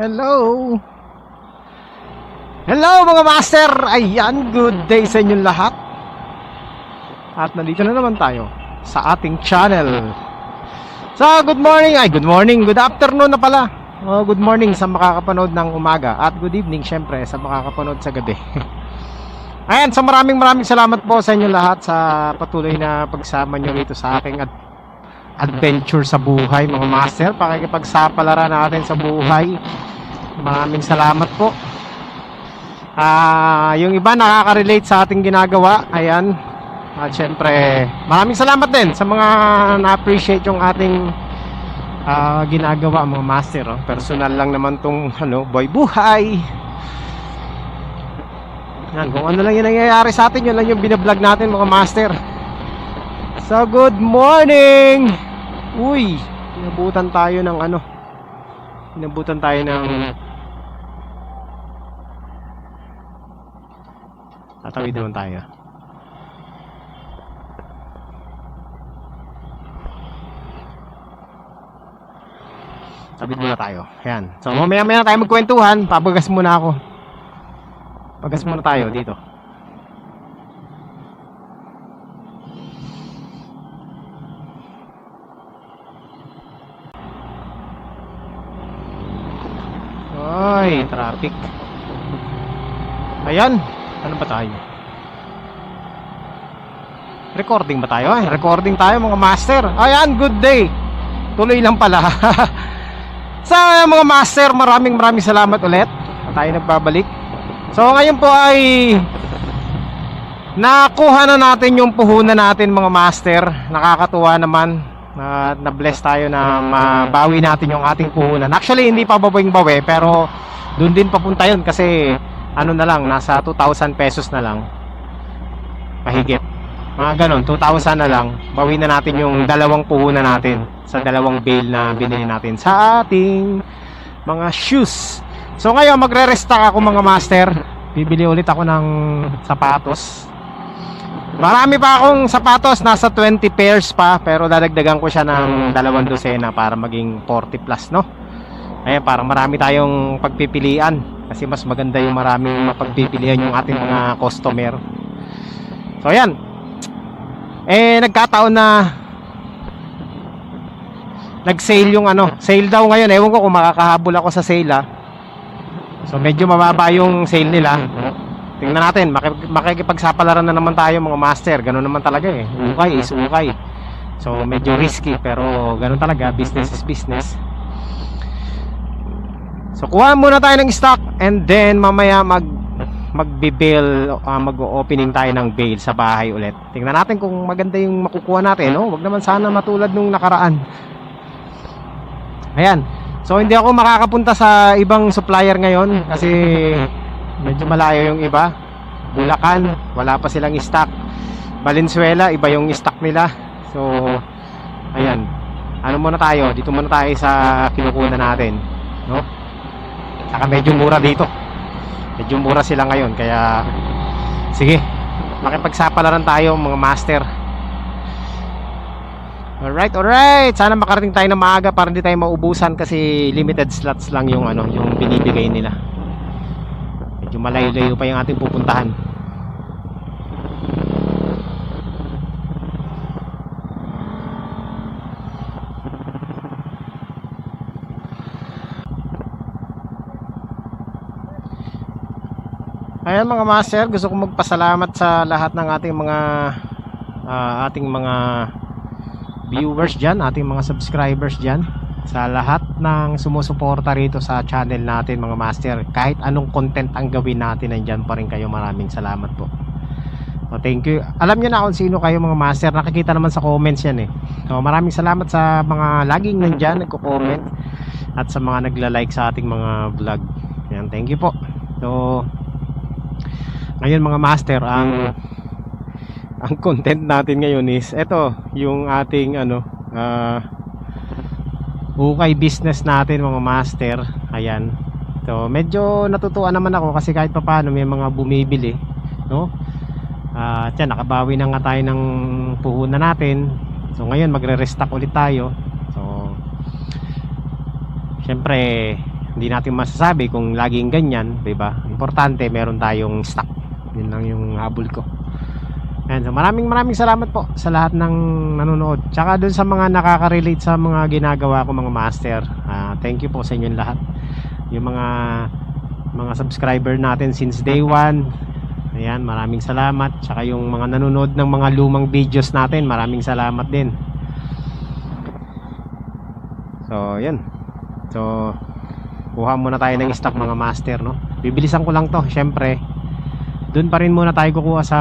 Hello! Hello mga master! Ayan, good day sa inyong lahat. At nandito na naman tayo sa ating channel. So, good morning! Good afternoon na pala. Good morning sa makakapanood ng umaga. At good evening syempre sa makakapanood sa gabi. Ayan, so maraming salamat po sa inyong lahat sa patuloy na pagsama nyo rito sa aking adventure sa buhay mga master. Pakikipagsapalaran natin sa buhay. Maraming salamat po. Yung iba nakaka-relate sa ating ginagawa. Ayan. At syempre maraming salamat din sa mga na-appreciate yung ating ginagawa mga master. Personal lang naman tong boy buhay. Yan, kung ano lang yung nangyayari sa atin, yun lang yung binablog natin mga master. So good morning. Uy, inabutan tayo ng tatawid naman tayo. Tabid muna tayo. Ayan. So mamaya na tayo magkwentuhan. Pabagas muna ako. Pagas muna tayo dito. Ay, traffic. Ayan. Ano ba tayo? Recording ba tayo? Ay, recording tayo mga master. Ayan, good day. Tuloy lang pala. Sa mga master, maraming salamat ulit. Tayo nagbabalik. So ngayon po ay nakuha na natin yung puhunan natin mga master. Nakakatuwa naman na na-bless tayo na mabawi natin yung ating puhunan. Actually hindi pa bawi pero doon din papunta yun kasi na lang, nasa 2,000 pesos na lang. Mahigit. Mga ganon, 2,000 na lang. Bawi na natin yung dalawang puhunan natin sa dalawang bale na binili natin sa ating mga shoes. So ngayon magre-restock ako mga master. Bibili ulit ako ng sapatos. Marami pa akong sapatos, nasa 20 pairs pa, pero dadagdagan ko siya ng 2 dosena para maging 40 plus, no? Ayan, parang marami tayong pagpipilian kasi mas maganda yung maraming mapagpipilian yung ating mga customer. So ayan. Nagkataon na nag-sale yung sale daw ngayon. Ewan ko kung makakahabol ako sa sale So medyo mababa yung sale nila. Tingnan natin, makikipagsapalaran na naman tayo mga master. Ganun naman talaga ukay is ukay. So medyo risky pero ganun talaga, business is business. So kuha muna tayo ng stock and then mamaya mag-opening tayo ng bale sa bahay ulit. Tingnan natin kung maganda yung makukuha natin, no? Wag naman sana matulad nung nakaraan. Ayan. So hindi ako makakapunta sa ibang supplier ngayon kasi medyo malayo yung iba. Bulacan, wala pa silang stock. Valenzuela, iba yung stock nila. So ayan. Muna tayo? Dito muna tayo sa kinukuha natin, no? Saka medyo mura dito. Medyo mura sila ngayon kaya sige, makipagsapalaran tayo mga master. Alright. Sana makarating tayo na maaga para hindi tayo maubusan kasi limited slots lang yung yung binibigay nila. Medyo malayo-layo pa yung ating pupuntahan. Ayan mga master, gusto kong magpasalamat sa lahat ng ating mga viewers dyan, ating mga subscribers dyan, sa lahat ng sumusuporta rito sa channel natin mga master. Kahit anong content ang gawin natin, nandyan pa rin kayo. Maraming salamat po. So thank you. Alam nyo na kung sino kayo mga master, nakikita naman sa comments yan So maraming salamat sa mga laging nandyan, nagko-comment, at sa mga nagla-like sa ating mga vlog. Yan, thank you po. So ngayon mga master, ang content natin ngayon is ito, yung ating ukay business natin mga master. Ayan. So medyo natutuwa naman ako kasi kahit papaano may mga bumibili, no? Tiyan, nakabawi na nga tayo ng puhunan natin. So ngayon magre-restock ulit tayo. So syempre hindi natin masasabi kung laging ganyan, 'di ba? Importante meron tayong stock. Yun lang yung habol ko. And so maraming salamat po sa lahat ng nanonood. Tsaka dun sa mga nakaka-relate sa mga ginagawa ko mga master. Thank you po sa inyong lahat. Yung mga subscriber natin since day 1. Ayan, maraming salamat. Tsaka yung mga nanonood ng mga lumang videos natin, maraming salamat din. So, yun. So, kuha muna tayo ng stock mga master, no? Bibilisan ko lang to, syempre. Doon pa rin muna tayo kukuha sa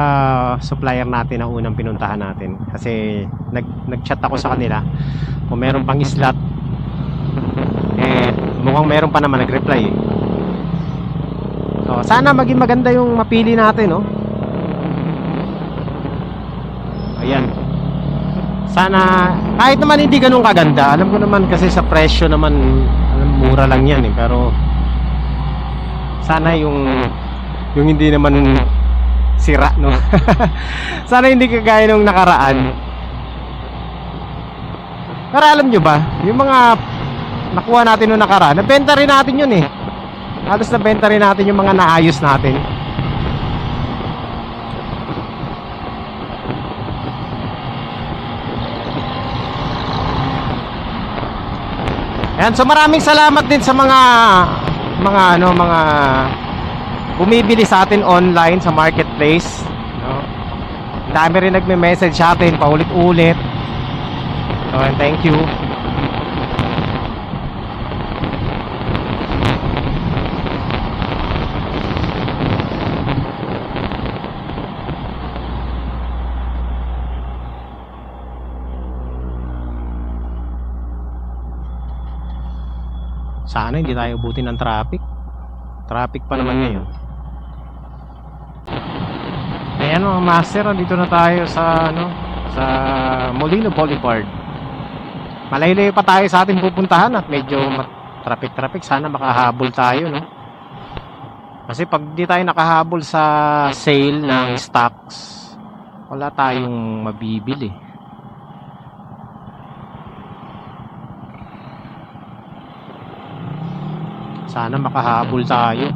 supplier natin na unang pinuntahan natin. Kasi nag-chat ako sa kanila kung meron pang slot. Mukhang meron pa naman nag-reply eh. So, sana maging maganda yung mapili natin, no? Ayan. Sana, kahit naman hindi ganun kaganda. Alam ko naman kasi sa presyo naman, mura lang yan eh. Pero, sana yung hindi naman sira, no? Sana hindi kagaya nung nakaraan. Pero alam nyo ba, yung mga nakuha natin nung nakaraan, nabenta rin natin yun eh. Halos nabenta rin natin yung mga naayos natin. Ayan, so maraming salamat din sa mga bumibili sa atin online sa marketplace, no? Dami rin nagme-message sa atin paulit-ulit. So, and thank you. Sana hindi tayo ubutin ng traffic. Traffic pa naman ngayon. Ayan mga master, dito na tayo sa sa Molino Boulevard. Malayo pa tayo sa ating pupuntahan at medyo traffic. Sana makahabol tayo, no? Kasi pag di tayo nakahabol sa sale ng stocks, wala tayong mabibili. Sana makahabol tayo.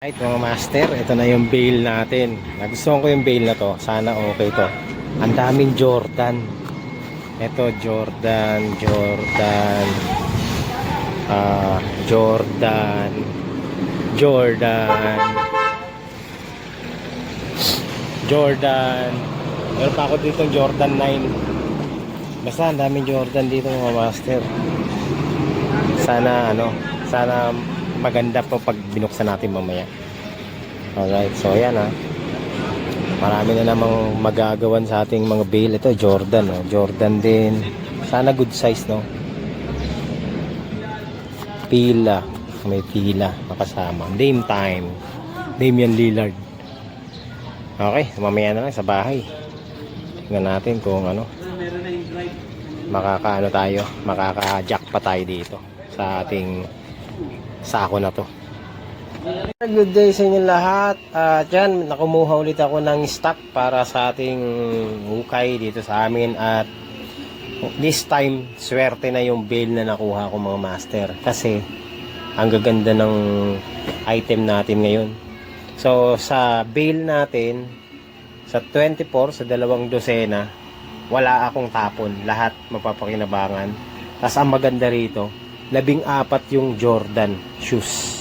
Right mga master, ito na yung bail natin. Nagustuhan ko yung bail na to. Sana okay to. Ang daming Jordan. Ito Jordan meron pa ako dito Jordan 9. Basta ang daming Jordan dito mga master. Sana sana maganda po pag binuksan natin mamaya. Alright, so ayan marami na namang magagawan sa ating mga bail. Ito Jordan, Jordan din. Sana good size, no? Pila, may pila nakasama. Dame time, Damian Lillard. Okay, mamaya na lang sa bahay. Tingnan natin kung makaka-jack pa tayo dito sa ating sako na to. Good day sa inyo lahat. Dyan, nakumuha ulit ako ng stock para sa ating hukay dito sa amin. At this time, swerte na yung bail na nakuha ko mga master. Kasi, ang gaganda ng item natin ngayon. So, sa bail natin, sa 24, sa 2 dosena, wala akong tapon. Lahat mapapakinabangan. Tapos, ang maganda rito, 14 yung Jordan shoes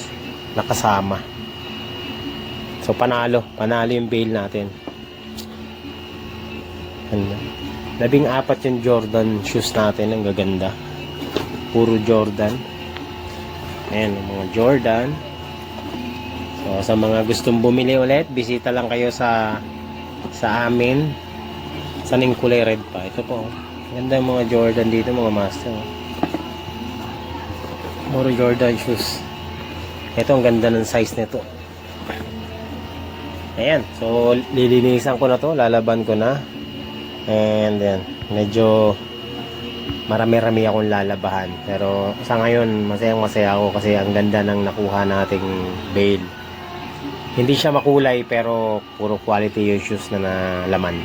nakasama. So panalo yung bail natin. 14 yung Jordan shoes natin, ang gaganda. Puro Jordan. Ayan, mga Jordan. So sa mga gustong bumili ulit, bisita lang kayo sa amin Saning kulay red pa. Ito po. Ganda yung mga Jordan dito, mga master. More Jordan shoes. Ito ang ganda ng size nito. Ayan. So lilinisan ko na to, lalaban ko na. And then medyo marami-rami akong lalabahan. Pero sa ngayon, masayang-masaya ako kasi ang ganda ng nakuha nating bale. Hindi siya makulay pero puro quality yung shoes na nalaman.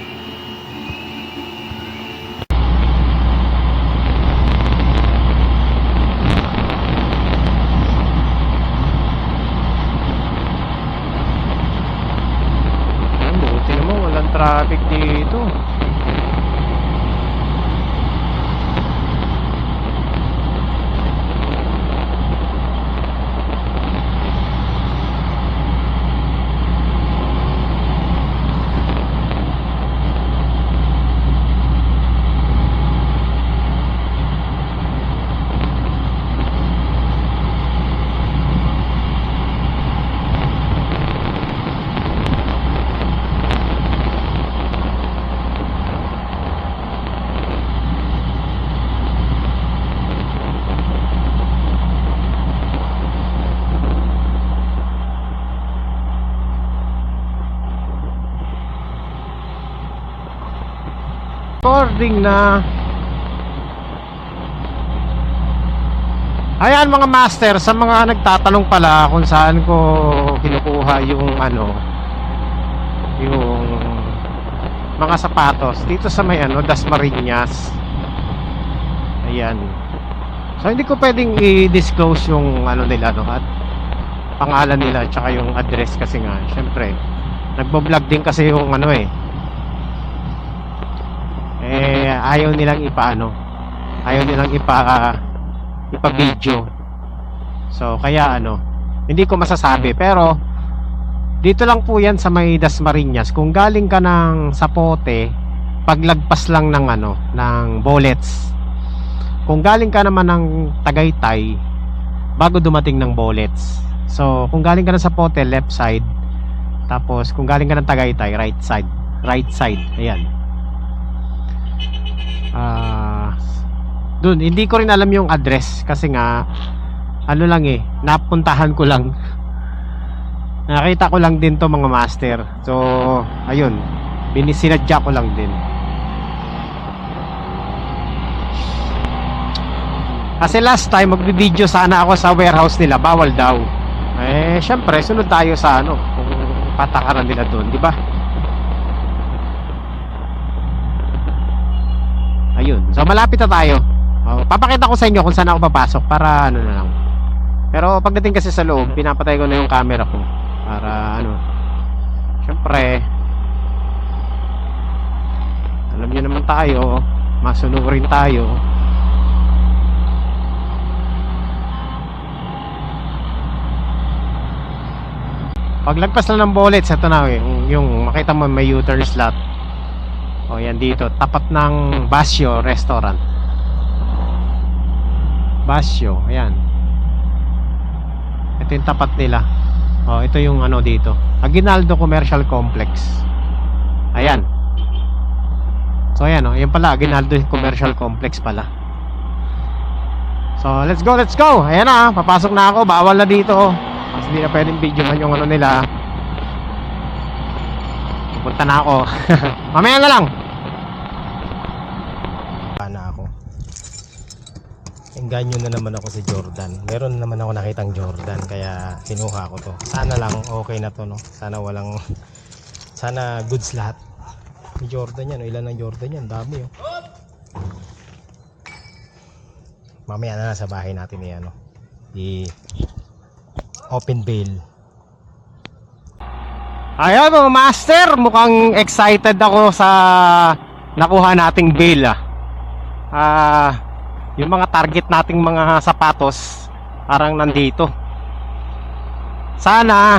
Buti naman walang traffic dito. Recording na. Ayan mga master, sa mga nagtatanong pala kung saan ko kinukuha yung yung mga sapatos dito sa may Dasmariñas. Ayan. So hindi ko pwedeng i-disclose yung nila at pangalan nila tsaka yung address kasi nga syempre nagbo-vlog din kasi yung ayaw nilang ipa-video. So kaya hindi ko masasabi, pero dito lang po yan sa may Dasmariñas. Kung galing ka ng Zapote, paglagpas lang ng ng Bolets. Kung galing ka naman ng Tagaytay, bago dumating ng Bolets. So kung galing ka ng Zapote, left side. Tapos kung galing ka ng Tagaytay, right side. Ayan. Dun, hindi ko rin alam yung address kasi nga napuntahan ko lang, nakita ko lang din to mga master. So ayun, sinadya ko lang din kasi last time magbi-video sana ako sa warehouse nila, bawal daw. Syempre sunod tayo sa kung patakaran nila doon, di ba? Ayun, so malapit na tayo. Papakita ko sa inyo kung saan ako papasok para na lang. Pero pagdating kasi sa loob, pinapatay ko na yung camera ko para syempre alam niyo naman tayo, masunurin tayo. Paglagpas lang ng Bolets, ito na yung makita mo may U-turn slot. Yan dito, tapat ng Basyo Restaurant. Basyo, ayan. Ito yung tapat nila. Ito yung dito, Aguinaldo Commercial Complex. Ayan. So ayan, yan pala, Aguinaldo Commercial Complex pala. So let's go. Ayan na, papasok na ako. Bawal na dito kasi hindi na pwedeng video man yung nila. Pupunta na ako. Mamaya na lang. Engganyo na naman ako sa Jordan. Meron naman ako nakitang Jordan kaya kinuha ko to. Sana lang okay na to, no? Sana goods lahat. May Jordan yan, ilan ang Jordan yan? Dami, Mamaya na sa bahay natin open bail. Ayan mga master, mukhang excited ako sa nakuha nating bail. Yung mga target nating mga sapatos parang nandito. Sana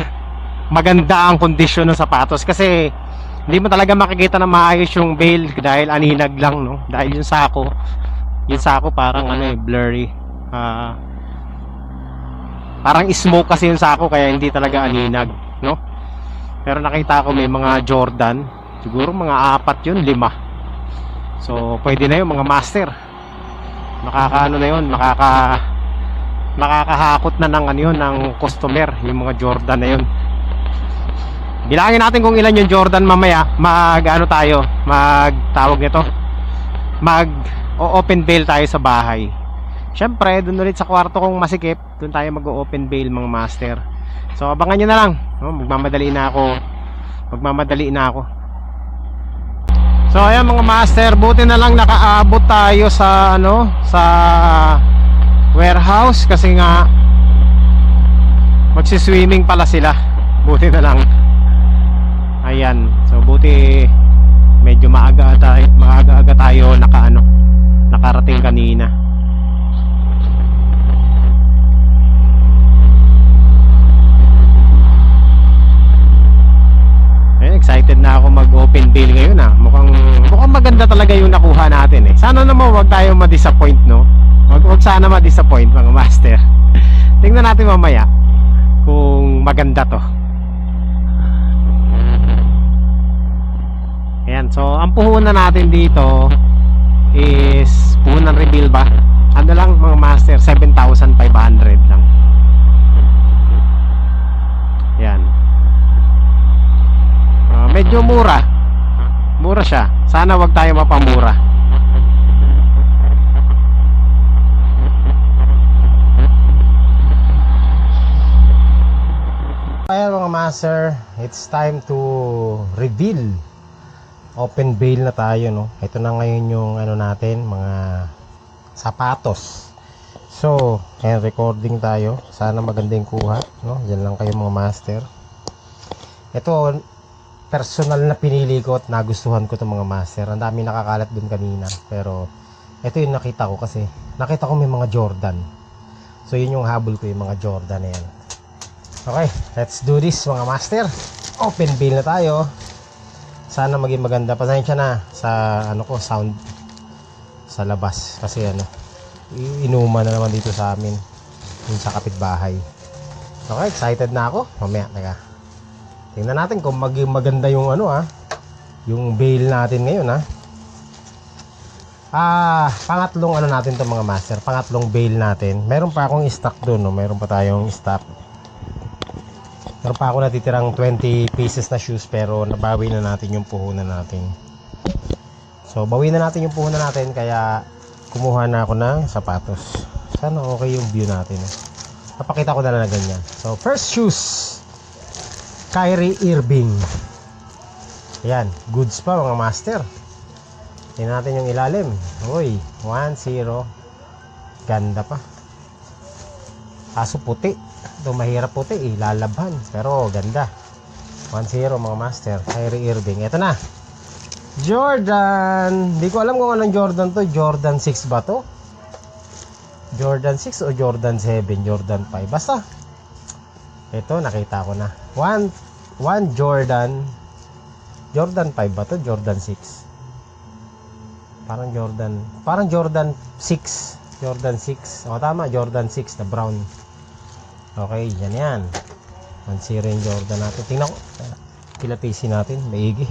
maganda ang kondisyon ng sapatos kasi hindi mo talaga makikita na maayos yung bail dahil aninag lang, no? Dahil yung sako parang blurry. Parang smoke kasi yung sako kaya hindi talaga aninag, no? Pero nakita ko may mga Jordan, siguro mga 4 yun, 5. So pwede na yun mga master. Nakakaano na yun, nakakahakot na ng ano yun, ng customer, yung mga Jordan na yun. Bilangin natin kung ilan yung Jordan mamaya. Magtawag nito, open bail tayo sa bahay. Syempre dun ulit sa kwarto kong masikip, dun tayo mag-open bail mga master. So abangan nyo na lang. Magmamadali na ako. So ayan mga master, buti na lang nakaabot tayo sa sa warehouse kasi nga magsiswimming pala sila. Buti na lang. Ayan, so buti medyo maaga tayo nakarating kanina. Excited na ako mag-open bail ngayon Mukhang maganda talaga yung nakuha natin Sana naman wag tayo ma-disappoint, no? Wag sana ma-disappoint mga master. Tingnan natin mamaya kung maganda to. Ayan, so ang puhunan natin dito is puhunan reveal ba? Ano lang mga master, 7,500 lang. Ayan. Medyo mura siya. Sana wag tayo mapamura. Ayan mga master, it's time to reveal. Open bail na tayo, no? Ito na ngayon yung natin, mga sapatos. So, ayan, recording tayo. Sana maganda yung kuha, no? Diyan lang kayo mga master. Ito personal na pinili ko at nagustuhan ko itong mga master. Ang dami nakakalat dun kanina, pero ito yung nakita ko kasi nakita ko may mga Jordan. So yun yung habol ko, yung mga Jordan na yan. Okay, let's do this mga master. Open bail na tayo. Sana maging maganda. Pasensya na sa sound sa labas kasi inuman na naman dito sa amin, yung sa kapitbahay. Okay, excited na ako. Mamaya, teka. Tingnan natin kung maganda yung yung bail natin ngayon pangatlong natin to mga master. Pangatlong bail natin. Meron pa akong stock doon, no? Meron pa tayong stock. Meron pa ako natitirang 20 pieces na shoes pero nabawi na natin yung puhunan natin. So bawi na natin yung puhunan natin kaya kumuha na ako ng sapatos. Sana okay yung view natin. Papakita ko na lang na ganyan. So first shoes, Kyrie Irving. Ayan, goods pa mga master. Tingnan natin yung ilalim. Uy, 1-0. Ganda pa. Kaso puti. Ito mahirap puti lalabhan. Pero ganda. 1-0 mga master. Kyrie Irving. Ito na. Jordan. Di ko alam kung anong Jordan to. Jordan 6 ba to? Jordan 6 o Jordan 7? Jordan 5. Basta. Ito nakita ko na. 1 Jordan 5 ba to? Jordan 6. Parang Jordan 6. Jordan 6. O tama, Jordan 6 na brown. Okay, yan. 1-0 yung Jordan natin. Tingnan ko. Pilatisin natin, maigi.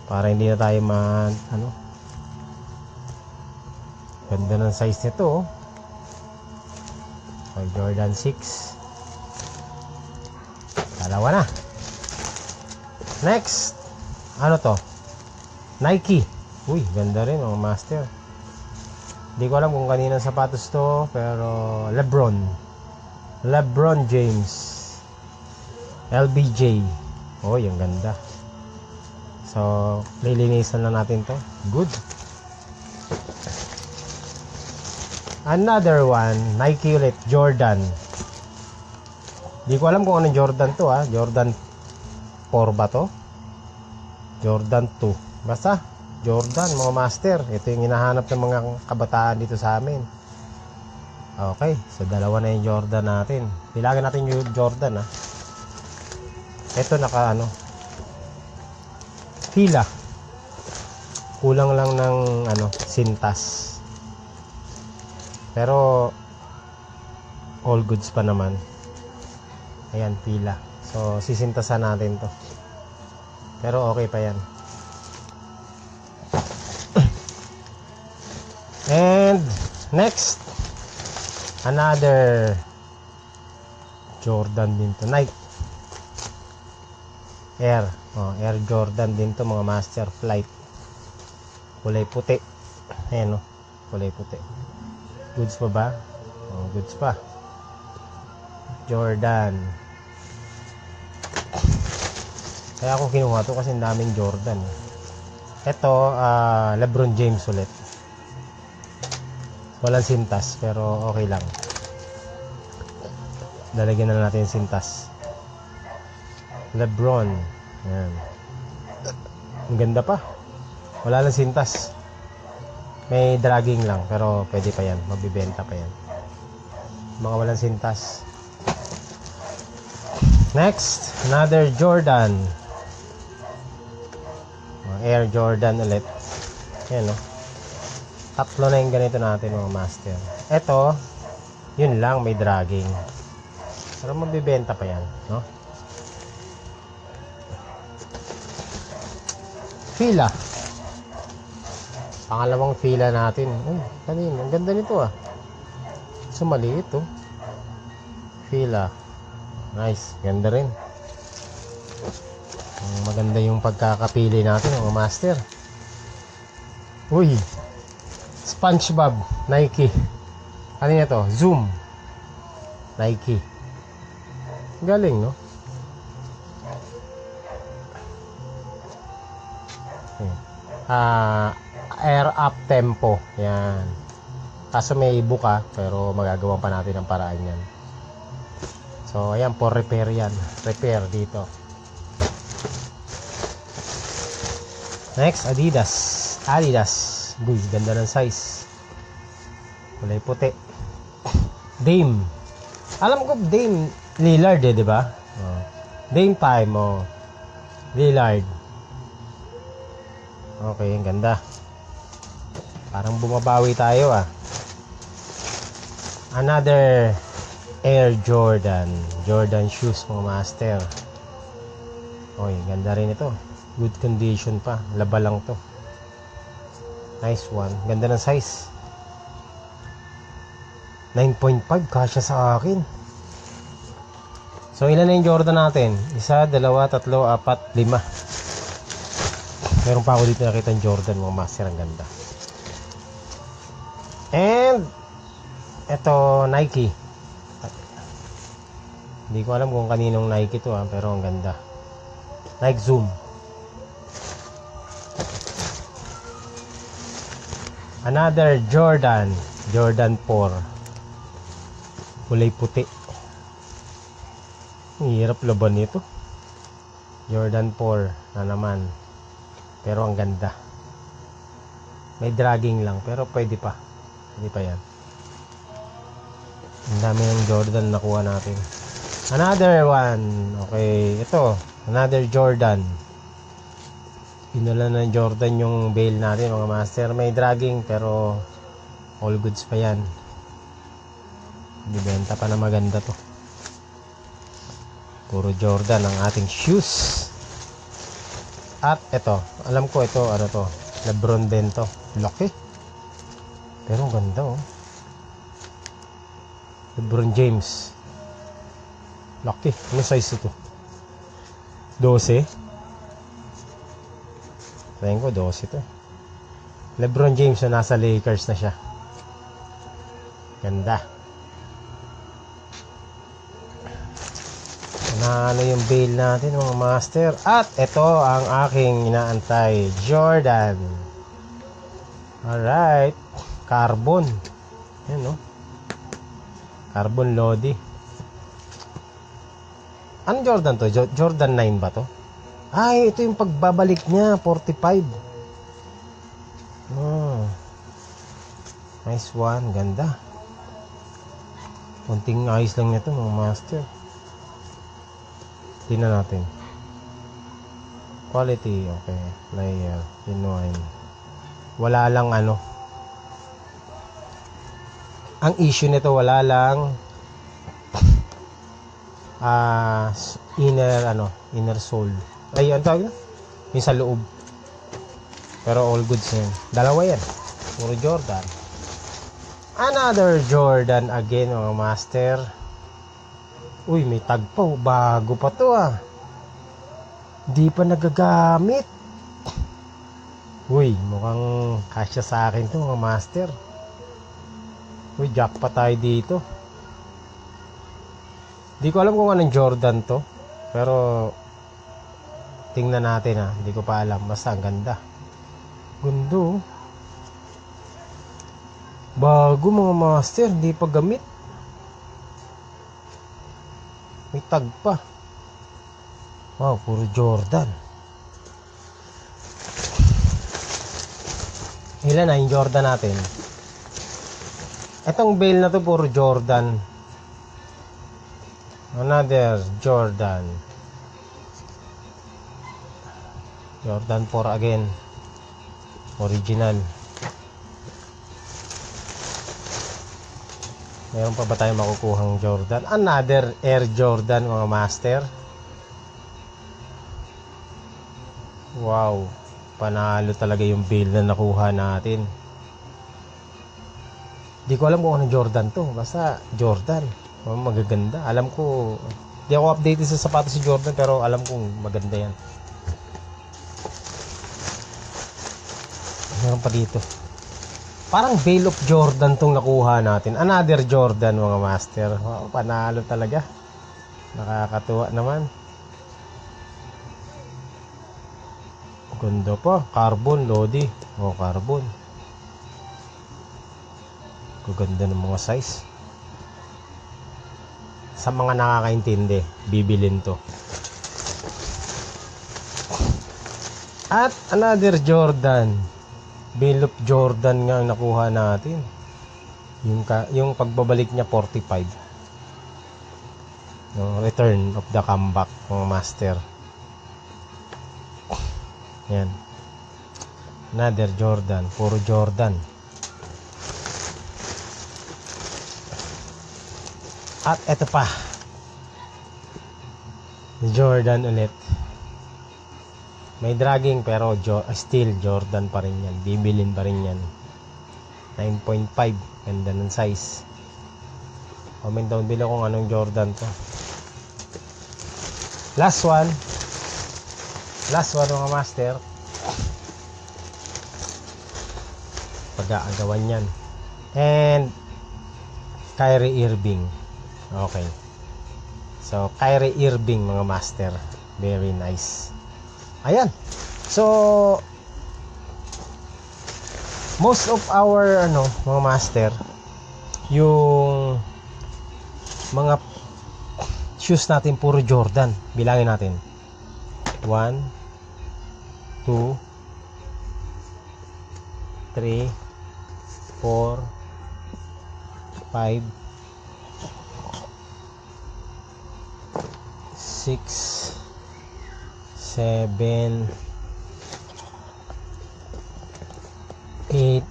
Para hindi na tayo ganda ng size nito, Okay, Jordan 6. Dalawa na. Next. Ano to? Nike. Uy, ganda rin mga master. Hindi ko alam kung kaninang sapatos to, pero LeBron James. LBJ. Oh, yung ganda. So, lilinisan na natin to. Good. Another one, Nike ulit, Jordan. Di ko alam kung anong Jordan to Jordan 4 ba to? Jordan 2. Basta, Jordan mga master. Ito yung hinahanap ng mga kabataan dito sa amin. Okay, so dalawa na yung Jordan natin. Bilangin natin yung Jordan Ito pila. Kulang lang ng sintas. Pero all goods pa naman. Ayan, pila. So sisintasan natin to. Pero okay pa yan. And next, another Jordan din to, Nike Air. Air Jordan din to, mga master, flight. Kulay puti. Ayan, kulay puti. Goods pa ba? Goods pa. Jordan. Kaya ako kinuha to kasi ang daming Jordan. Ito, LeBron James ulit. Walang sintas, pero okay lang. Lalagyan na natin sintas. LeBron. Ayan. Ang ganda pa. Wala lang sintas. May dragging lang, pero pwede pa yan. Mabibenta pa yan. Mga walang sintas. Next, another Jordan. Air Jordan ulit. Ayan, tatlo na yung ganito natin, mga master. Ito, yun lang, may dragging. Pero mabibenta pa yan, no? Fila. Pangalawang fila natin. Kanina, ang ganda nito, So, maliit, Fila. Nice, ganda rin. Maganda yung pagkakapili natin, mga master. Uy, SpongeBob, Nike. Ano na to? Zoom, Nike. Galing, no? Air Up Tempo. Yan. Kaso may buka, pero magagawa pa natin ang paraan yan. So, ayan, for repair yan. Repair dito. Next, Adidas. Uy, ganda ng size. Kulay puti. Dame. Alam ko Dame Lillard, di ba? Dame time, Lillard. Okay, ang ganda. Parang bumabawi tayo, Another Air Jordan shoes, mga master. Oy, ganda rin ito. Good condition pa. Laba lang to. Nice one. Ganda ng size. 9.5. Kasya sa akin. So, ilan na yung Jordan natin? 1, 2, 3, 4, 5. Meron pa ako dito nakita yung Jordan, mga master. Ang ganda. And ito, Nike. Hindi ko alam kung kaninong Nike to, pero ang ganda. Nike Zoom. Another Jordan 4. Kulay puti. Hirap laban nito. Jordan 4 na naman. Pero ang ganda. May dragging lang, pero pwede pa. Pwede pa yan. Ang dami ng Jordan nakuha natin. Another one. Okay, ito. Another Jordan. Pinula ng Jordan yung bail natin, mga master. May dragging, pero all goods pa yan. Bibenta pa na maganda to. Puro Jordan ang ating shoes. At ito, alam ko ito, ano to, LeBron din to. Laki. Pero ang ganda, LeBron James. Laki. Ano size ito? 12. Tingin ko 12 to. LeBron James na nasa Lakers na siya. Ganda. Ano yung bail natin, mga master. At ito ang aking inaantay, Jordan. Alright. Carbon. Yan, Carbon Lodi. Ano Jordan to? Jordan 9 ba to? Ay, ito yung pagbabalik niya, 45. Nice one, ganda. Kunting ayos lang nito, mga master. Tingnan natin. Quality, okay. Layer, genuine. Wala lang ang issue nito, wala lang inner sole. Ay, ang tawag na? Yung sa loob. Pero all goods na yan. Dalawa yan. Puro Jordan. Another Jordan again mga master. Uy, may tag pa. Bago pa to ah. Di pa nagagamit. Uy, mukhang kasya sa akin to mga master. Uy, jackpot tayo dito. Di ko alam kung anong Jordan to. Pero tingnan natin ah. Di ko pa alam. Basta ang ganda. Gundo. Bago mga master. Hindi pa gamit. May tag pa. Wow, puro Jordan. Ilan na yung Jordan natin? Itong bale na to puro Jordan. Another Jordan. Jordan 4 again. Original. Meron pa ba tayong makukuhang Jordan? Another Air Jordan mga master. Wow. Panalo talaga yung bale na nakuha natin. Di ko alam kung anong Jordan to. Basta Jordan. Magaganda. Alam ko, di ako updated sa sapatos si Jordan pero alam kong maganda yan. Meron pa dito. Parang Veil of Jordan tong nakuha natin. Another Jordan mga master. Wow, panalo talaga. Nakakatuwa naman. Ganda pa. Carbon, Lodi. Oh, carbon. Gaganda ng mga size. Sa mga nakakaintindi, bibilin to. At another Jordan. Veil of Jordan nga ang nakuha natin. Yung pagbabalik niya 45. No, return of the comeback ng master. Yan. Another Jordan, puro Jordan. At eto pa. Jordan ulit. May dragging pero still Jordan pa rin yan. Bibilin pa rin yan. 9.5. Ganda ng size. Comment down below kung anong Jordan to. Last one. Last one mga master. Pag-aagawan yan. And Kyrie Irving. Okay. So Kyrie Irving mga master. Very nice. Ayan. So most of our mga master, yung mga shoes natin puro Jordan. Bilangin natin. 1 2 3 4 5 6 7 8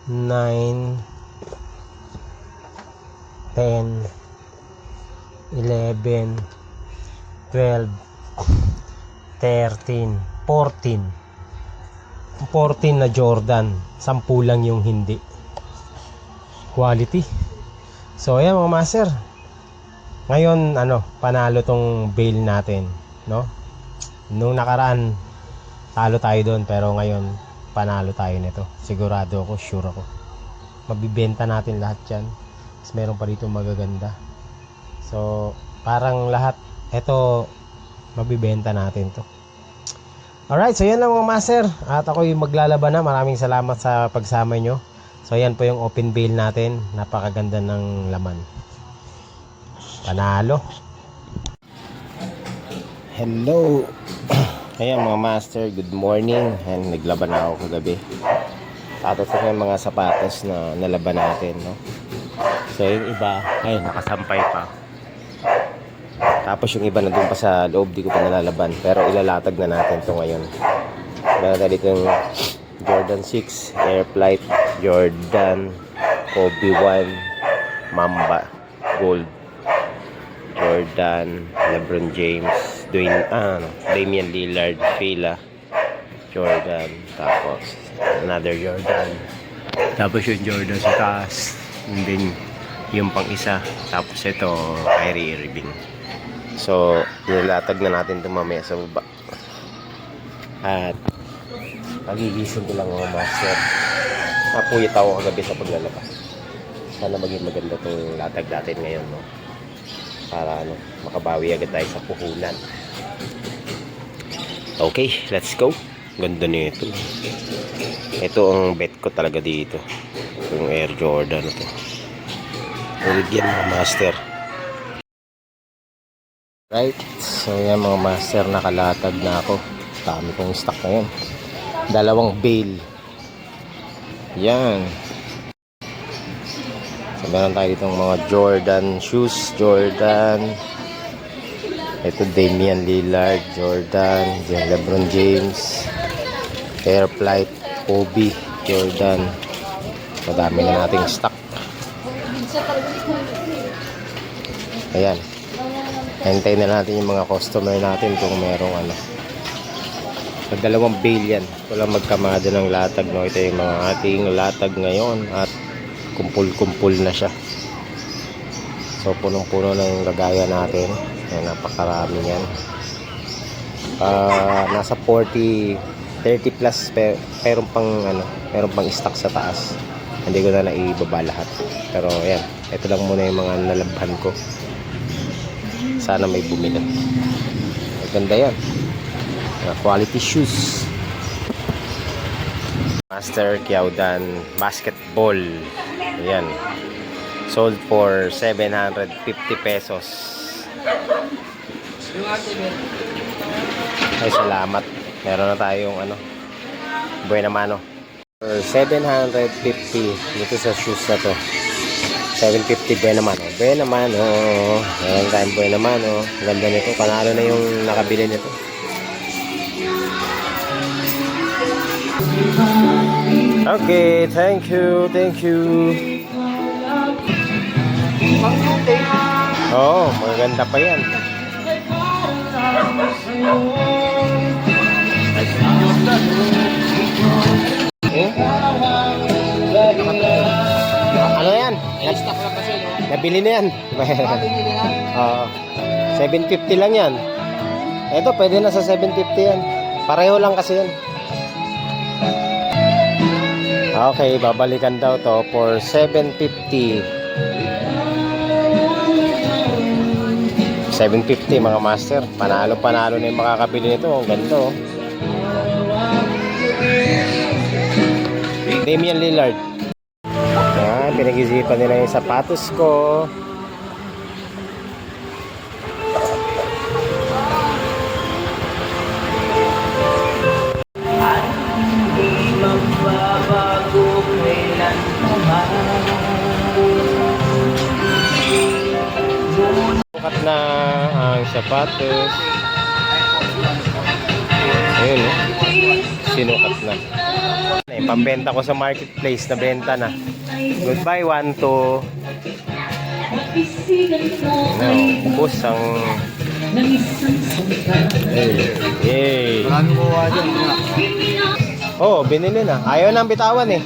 9 10 11 12 13 14 na Jordan, 10 lang yung hindi quality. So ayan mga master, ngayon panalo tong bail natin, no? Nung nakaraan talo tayo doon, pero ngayon panalo tayo nito. Sigurado ako, sure ako. Mabibenta natin lahat yan. Mas meron pa dito magaganda. So parang lahat ito mabibenta natin to. Alright, so yan lang mga master. At ako'y maglalaban na. Maraming salamat sa pagsama nyo. So yan po yung open bail natin. Napakaganda ng laman. Panalo. Hello. Ayan mga master, good morning. And naglaban na ako kagabi. Tapos yung mga sapatos na nalaban natin, no? So yung iba, ayun, nakasampay pa. Tapos yung iba nandun pa sa loob, di ko pa nalalaban. Pero ilalatag na natin to ngayon. Meron tayo dito yung Jordan 6, Air Flight, Jordan, Kobe 1, Mamba, Gold, Jordan, LeBron James, Damian Lillard, Fila, Jordan. Tapos, another Jordan. Tapos yung Jordan sa taas. And then, yung pang isa. Tapos ito, Kyrie Irving. So, nilatag na natin ito mamaya sa baba. At, pagigising ko lang mga master. Napuyat ako kagabi sa paglalabas. Sana maging maganda itong latag natin ngayon, no? Para ano, makabawi agad tayo sa puhunan. Okay, let's go. Ganda nito. Ito ang bet ko talaga dito. Yung Air Jordan na to. Ulit yan mga master. Right, so yan mga master, nakalatag na ako. Dami kong stock ngayon. 2 bale. Yan. So meron tayo ditong mga Jordan shoes. Jordan. Ito Damian Lillard, Jordan, LeBron James, Air Flight, Kobe, Jordan. Madami na nating stock. Ayan. Hintayin na natin yung mga customer natin kung merong ano. So, 2 bale yan. Walang magkamada ng latag, no? Ito yung mga ating latag ngayon at kumpul-kumpul na siya. So punong-puno ng lagayan natin. Ayan, napakarami yan. Nasa 30 plus meron pang stock sa taas. Hindi ko na naibaba lahat. Pero ayan, ito lang muna yung mga nalabhan ko. Sana may bumili. Maganda yan. Quality shoes. Master Kiaudan basketball. Ayan. Sold for 750 pesos. Ay, salamat. Meron na tayong ano, Buena Mano. For 750 dito sa shoes na to. 750 Buena Mano. Buena Mano. Meron tayong Buena Mano. Ganda nito. Panalo na yung nakabili nito. Okay, thank you. Thank you. Oo, maganda pa yan. Ano yan? Stock lang kasi, no? Nabili na yan. Oo. 750 lang yan. Ito, pwede na sa 750 yan. Pareho lang kasi yan. Okay, babalikan daw to for 750. 750 mga master. Panalo na yung makakabili nito. Ang ganito. Damian Lillard. Yan, pinag-isipan nila yung sapatos ko. Sukat na ang sapatos. Ayun, sinukat na. Pambenta ko sa marketplace, na benta na. Goodbye, 1, 2. Ubus ang... Yay! Marami ko dyan. Oh, binili na. Ayaw nang bitawan eh.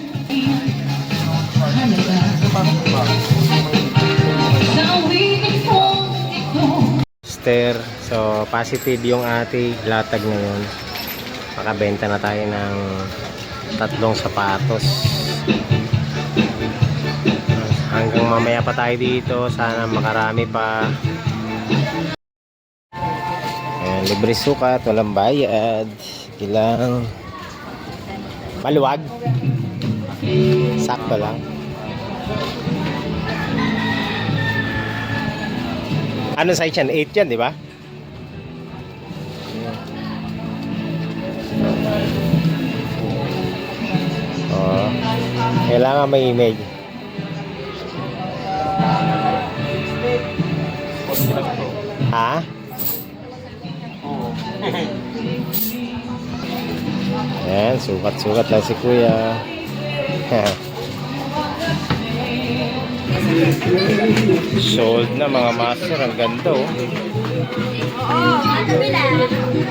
Master, so positive yung ating latag ngayon. Makabenta na tayo ng 3 sapatos. Hanggang mamaya pa tayo dito. Sana makarami pa. Ayan, libre sukat, walang bayad. Ilang maluwag. Sakto lang. Ano size yan? 8 yan, di ba? Oh, kailangan may image. Ha? Ayan, sukat-sukat lang si kuya. Sold na mga master. Ang ganda oh. Oo, ano bila?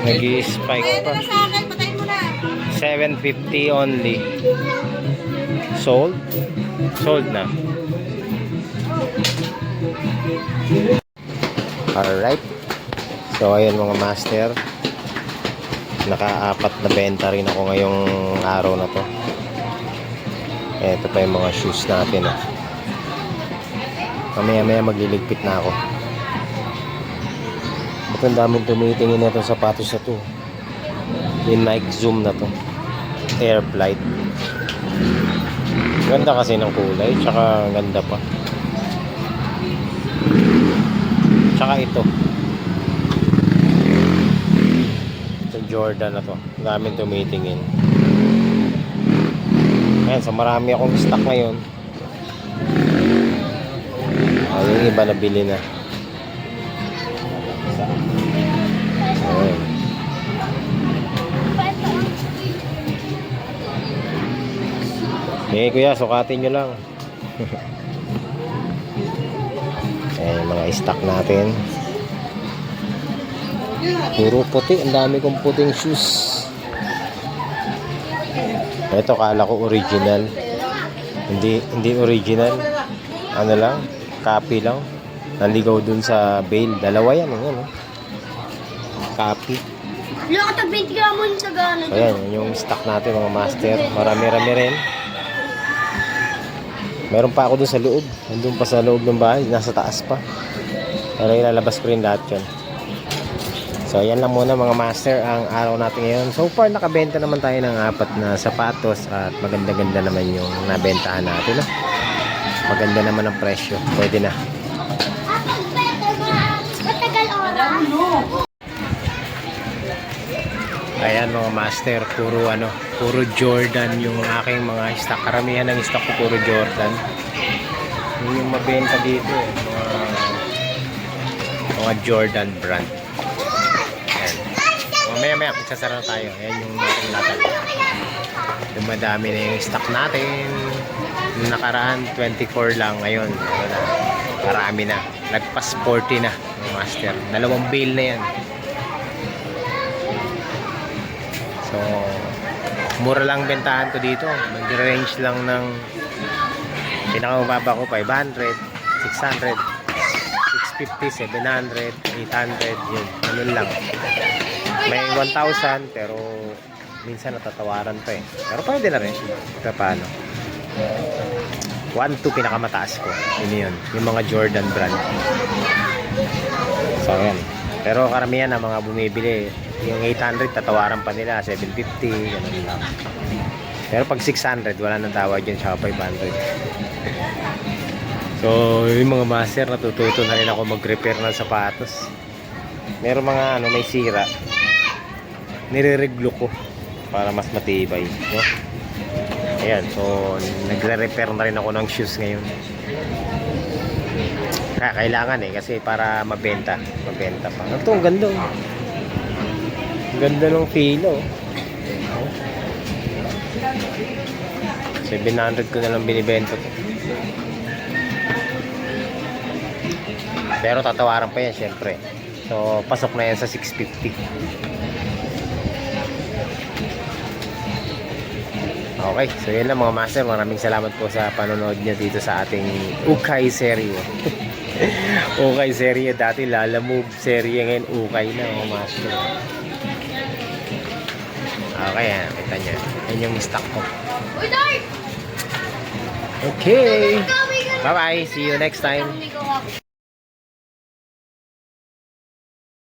Nag-i-spike pa. Sa akin, patayin mo na. 750 only. Sold? Sold na. Alright. So ayun mga master, naka-apat na benta rin ako ngayong araw na to. Ito pa yung mga shoes natin. Mamaya magliligpit na ako. Ba't ang daming tumitingin na itong sapatos na to? Yung Nike Zoom na to, Air Flight. Ganda kasi ng kulay, tsaka ganda pa. Tsaka ito Jordan na to, daming tumitingin. Ayan, so marami akong stock ngayon. Yung iba nabili na. Ayan. Kuya, sukatin nyo lang. Ayan yung mga stock natin. Puro puti, ang dami kong puting shoes. Ito kala ko original. Hindi original. Ano lang, copy lang. Naligaw dun sa bail. Dalawa yan, ano? Copy. So yan, yung stock natin mga master. Marami-rami rin. Meron pa ako dun sa loob. Nandun pa sa loob ng bahay, nasa taas pa. Pero ilalabas ko rin lahat yun. So yan lang muna mga master ang araw natin ngayon. So far nakabenta naman tayo ng 4 na sapatos at maganda-ganda naman yung nabentahan natin. Maganda naman ang presyo. Pwede na. Ayan mga master, puro Jordan yung aking mga stock. Karamihan ng stock ko puro Jordan. Yun yung mabenta dito mga Jordan brand. Maya magsasara na tayo. Ayan yung ating latal. Dumadami na yung stock natin. Yung nakaraan 24 lang. Ngayon marami na. Nagpas 40 na mga master. 2 bail na yan. So mura lang bentahan ko dito. Mag-range lang ng pinakamababa ko 500, 600, 650, 700, 800 yun. Ganun lang. May 1,000 pero minsan natatawaran pa eh. Pero pwede na rin. Paano? 1-2 pinakamataas ko. Yun yun. Yung mga Jordan brand. So yan. Pero karamihan na mga bumibili. Yung 800 tatawaran pa nila. 750. Ganun lang. Pero pag 600 wala nang tawad yun. Tsaka 500. So yung mga master natututo na rin ako mag-repair ng sapatos. Meron mga may sira. Nire-reglo ko para mas matibay, no? Ayan, so nagre-repair na rin ako ng shoes ngayon. Kailangan kasi para mabenta pa. Ito, ang ganda. Ang ganda ng filo. 700 ko na lang binibenta to. Pero tatawaran pa yan syempre. So pasok na yan sa 650. Okay, so yun lang mga master. Maraming salamat po sa panonood nyo dito sa ating Ukay serye. Ukay serye, dati Lala Move serye, ngayon Ukay na mga master. Okay, kita nyo. Yan yung stock ko. Okay, bye bye, see you next time.